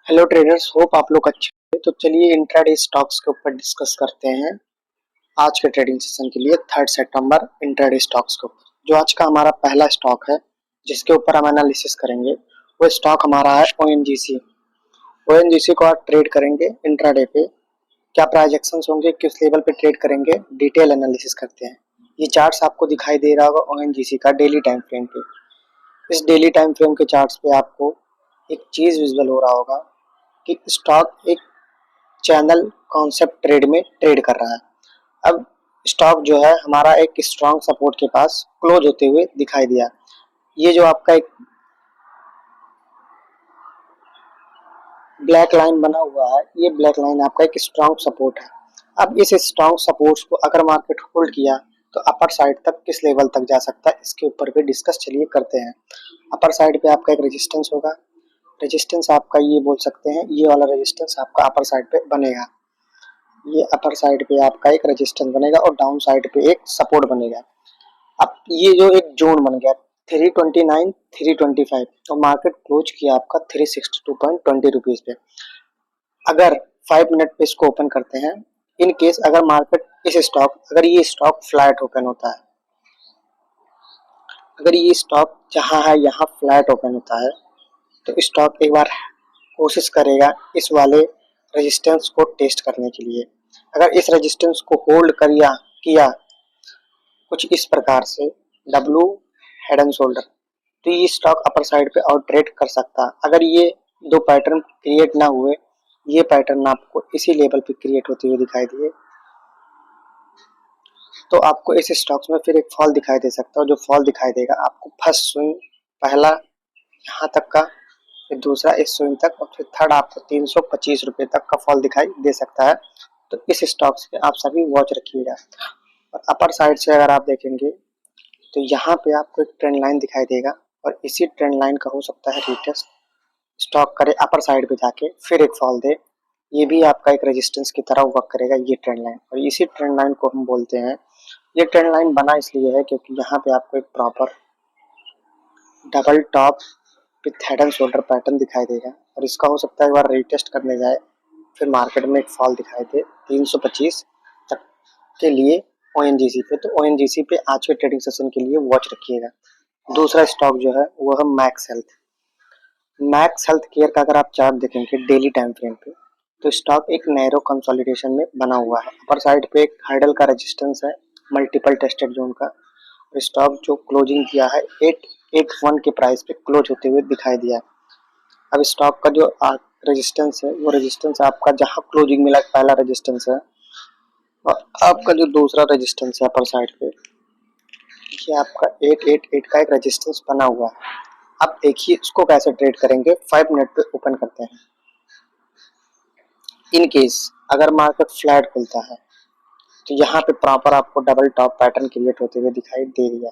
Hello traders, hope आप लोग अच्छे हैं। तो चलिए इंट्राडे स्टॉक्स के ऊपर डिस्कस करते हैं आज के ट्रेडिंग सेशन के लिए 3 सितंबर इंट्राडे स्टॉक्स के ऊपर। जो आज का हमारा पहला स्टॉक है जिसके ऊपर हम एनालिसिस करेंगे वो स्टॉक हमारा है ओएनजीसी। ओएनजीसी को आज ट्रेड करेंगे इंट्राडे पे। क्या प्राइजेक्शंस होंगे, किस लेवल पे ट्रेड करेंगे, डिटेल एनालिसिस करते हैं। ये चार्ट्स आपको दिखाई दे रहा होगा ओएनजीसी का डेली टाइम फ्रेम पे। इस डेली टाइम फ्रेम के चार्ट्स पे आपको एक चीज विजुअल हो रहा होगा कि स्टॉक एक चैनल कॉन्सेप्ट ट्रेड में ट्रेड कर रहा है। अब स्टॉक जो है हमारा एक स्ट्रॉन्ग सपोर्ट के पास क्लोज होते हुए दिखाई दिया। ये जो आपका एक ब्लैक लाइन बना हुआ है, ये ब्लैक लाइन आपका एक स्ट्रॉन्ग सपोर्ट है। अब इस स्ट्रॉन्ग सपोर्ट्स को अगर मार्केट होल्ड किया तो अपर साइड तक किस लेवल तक जा सकता है, इसके ऊपर भी डिस्कस चलिए करते हैं। अपर साइड पे आपका एक रेजिस्टेंस होगा। रेजिस्टेंस आपका ये बोल सकते हैं, ये वाला रेजिस्टेंस आपका अपर साइड पे बनेगा। ये अपर साइड पे आपका एक रेजिस्टेंस बनेगा और डाउन साइड पे एक सपोर्ट बनेगा। अब ये जो एक जोन बन गया 329 325 और मार्केट क्लोज किया आपका 362.20 रुपीज पे। अगर 5 मिनट पे इसको ओपन करते हैं, इन केस अगर मार्केट अगर ये स्टॉक फ्लैट ओपन होता है, अगर ये स्टॉक जहां है यहाँ फ्लैट ओपन होता है तो स्टॉक एक बार कोशिश करेगा इस वाले रेजिस्टेंस को टेस्ट करने के लिए। अगर इस रेजिस्टेंस को होल्ड किया कुछ इस प्रकार से डब्लू हेड एंड शोल्डर, तो ये स्टॉक अपर साइड पे आउट ट्रेड कर सकता। अगर ये दो पैटर्न क्रिएट ना हुए, ये पैटर्न आपको इसी लेवल पे क्रिएट होते हुए दिखाई दिए, तो आपको इस स्टॉक्स में फिर एक फॉल दिखाई दे सकता है। जो फॉल दिखाई देगा आपको फर्स्ट स्विंग पहला यहाँ तक का, फिर दूसरा इस स्विंग तक और फिर थर्ड आपको 325 रुपये तक का फॉल दिखाई दे सकता है। तो इस स्टॉक्स पे आप सभी वॉच रखिएगा। और अपर साइड से अगर आप देखेंगे तो यहाँ पे आपको एक ट्रेंड लाइन दिखाई देगा और इसी ट्रेंड लाइन का हो सकता है रिटेस्ट। स्टॉक करे अपर साइड पे जाके फिर एक फॉल दे, ये भी आपका एक रेजिस्टेंस की तरह वर्क करेगा ये ट्रेंड लाइन। और इसी ट्रेंड लाइन को हम बोलते हैं, ये ट्रेंड लाइन बना इसलिए है क्योंकि यहाँ पे आपको एक proper double top width head and shoulder pattern दिखाई देगा और इसका हो सकता है एक बार रिटेस्ट करने जाए फिर मार्केट में एक फॉल दिखाई दे 325 तक के लिए ओएनजीसी पे। तो ओएनजीसी पे आज के ट्रेडिंग सेशन के लिए वॉच रखिएगा। दूसरा स्टॉक जो है वो है max health. Max health care का अगर आप चार्ट देखेंगे डेली टाइम फ्रेम पे तो स्टॉक एक नैरो कंसोलिडेशन में बना हुआ है। अपर साइड पे एक हार्डल का रेजिस्टेंस है मल्टीपल टेस्टेड जोन का। स्टॉक जो क्लोजिंग किया है 881 के प्राइस पे क्लोज होते हुए दिखाई दिया। अब स्टॉक का जो रेजिस्टेंस है वो रेजिस्टेंस आपका जहां क्लोजिंग मिला पहला रेजिस्टेंस है और आपका जो दूसरा रेजिस्टेंस है अपर साइड पे ये आपका 888 का एक रेजिस्टेंस बना हुआ है। अब देखिए इसको कैसे ट्रेड करेंगे। 5 मिनट पे ओपन करते हैं। इन केस अगर मार्केट फ्लैट खुलता है तो यहाँ पे प्रॉपर आपको डबल टॉप पैटर्न क्रिएट होते हुए दिखाई दे रही है।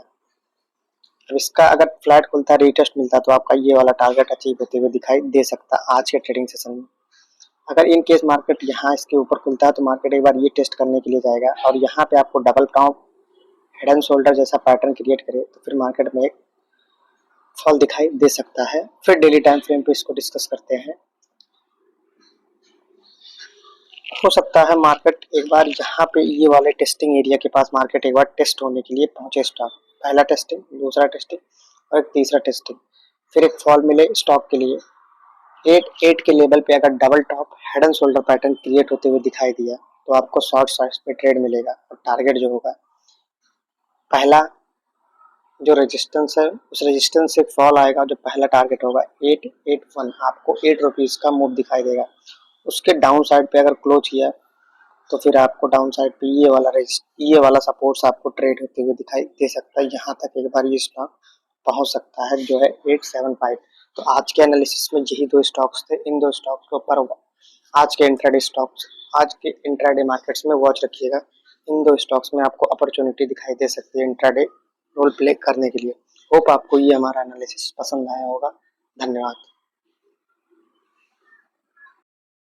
अब इसका अगर फ्लैट खुलता है रिटेस्ट मिलता है तो आपका ये वाला टारगेट अचीव होते हुए दिखाई दे सकता है आज के ट्रेडिंग सेशन में। अगर इन केस मार्केट यहाँ इसके ऊपर खुलता है तो मार्केट एक बार ये टेस्ट करने के लिए जाएगा और यहाँ पे आपको double top head and shoulder जैसा पैटर्न क्रिएट करे तो फिर मार्केट में एक फॉल दिखाई दे सकता है। फिर डेली टाइम फ्रेम पे इसको डिस्कस करते हैं। हो सकता है मार्केट एक बार यहाँ पे ये वाले टेस्टिंग एरिया के पास मार्केट एक बार टेस्ट होने के लिए पहुंचे स्टॉक। पहला टेस्टिंग, दूसरा टेस्टिंग और एक तीसरा टेस्टिंग, फिर एक फॉल मिले स्टॉक के लिए 8 के लेवल पे अगर double top head and shoulder pattern create होते हुए दिखाई दिया तो आपको शॉर्ट साइज पे ट्रेड मिलेगा। और टारगेट जो होगा पहला जो रेजिस्टेंस है उस रेजिस्टेंस से फॉल आएगा, जो पहला टारगेट होगा 881 आपको 8 रुपीज का मूव दिखाई देगा। उसके डाउन साइड पे अगर क्लोज किया तो फिर आपको डाउन साइड पे ये वाला सपोर्ट्स आपको ट्रेड होते हुए दिखाई दे सकता है। यहाँ तक एक बार ये स्टॉक पहुंच सकता है जो है 875। तो आज के एनालिसिस में यही दो स्टॉक्स थे। इन दो स्टॉक्स के ऊपर आज के इंट्राडे मार्केट्स में वॉच रखिएगा। इन दो स्टॉक्स में आपको अपॉर्चुनिटी दिखाई दे सकती है इंट्राडे रोल प्ले करने के लिए। होप आपको ये हमारा एनालिसिस पसंद आया होगा। धन्यवाद।